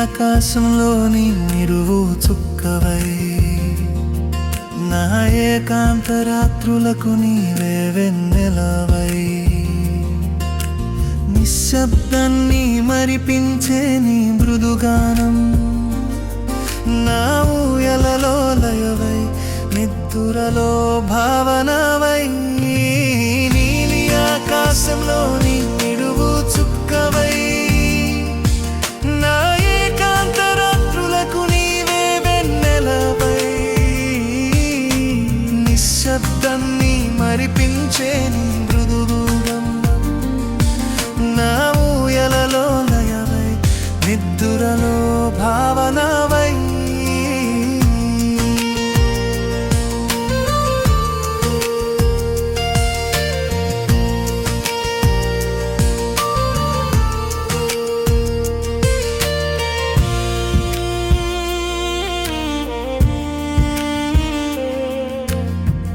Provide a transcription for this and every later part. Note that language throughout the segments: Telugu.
ఆకాశంలోని నిరువు చుక్కవై, నా ఏకాంత రాత్రులకు నీవే వెన్నెలవై, నిశ్శబ్దాన్ని మరిపించే నీ మృదుగానం, నా ఊయలలో లయవై, నిద్దురలో భావనవై, నీలి ఆకాశంలోని నిడువు చుక్కవై, నా ఏకాంత రాత్రులకు నీవే వెన్నెలవై, నిశ్శబ్దాన్ని మరిపించే నీ మృదుగానం, నా ఊయలలో లయవై, నిద్దురలో భావనవై.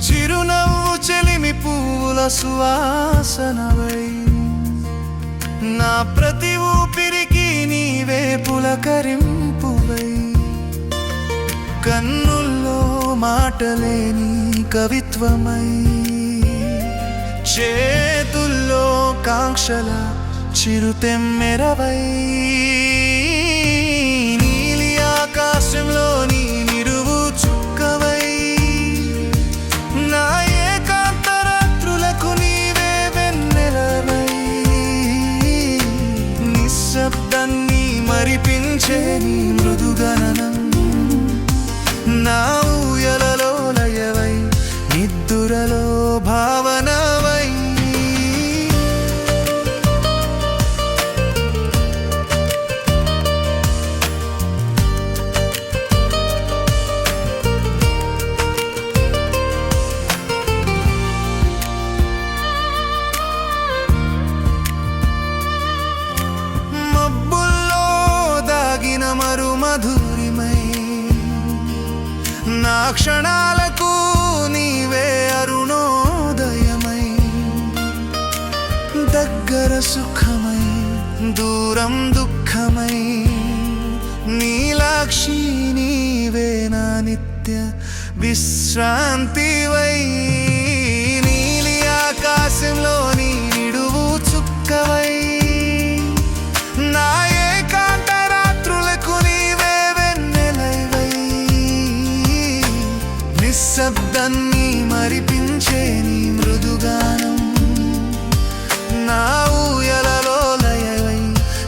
చిరునవ్వు చెలిమి పువ్వుల సువాసనవై, నా ప్రతి ఊపిరికి నీవే పులకరింపువై, కన్నుల్లో మాటలేని కవిత్వమై, చేతుల్లో కాంక్షల చిరుతెమ్మెరవై, నీలి ఆకాశంలోని నిరువు చుక్కవై, నా ఏకాంత రాత్రులకు నీవే వెన్నెలవై, నిశ్శబ్దాన్ని మరిపించే నీ మృదుగణనం, నా ఊయలలో లయవై, నిద్దురలో భావనవై. మబ్బుల్లో దాగిన మరు మధురిమై, నా క్షణాలకు నీవే అరుణోదయమై, దగ్గర సుఖమై, దూరం దుఃఖమై, నీలాక్షి నీవే నా నిత్య విశ్రాంతివై, నీలి ఆకాశంలోని నిడువు చుక్కవై, నా ఏకాంత రాత్రులకు నీవే వెన్నెలవై, నిశ్శబ్దాన్ని మరిపించే నీ మృదుగానం, నా ఊయలలో లయవై,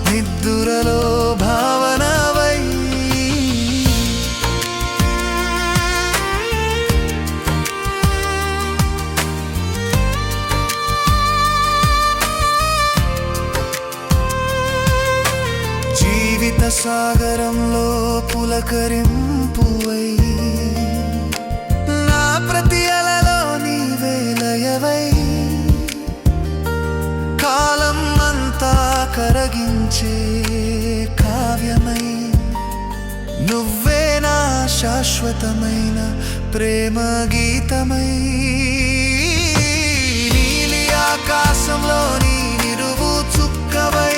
నిద్దురలో భావనవై. జీవిత సాగరంలో పులకరింపువై, నా ప్రతి అలలో నీవే లయవై, కాలం అంతా కరగించే కావ్యమై, నువ్వే నా శాశ్వతమైన ప్రేమ గీతమై, నీలి ఆకాశంలోని నిరువు చుక్కవై,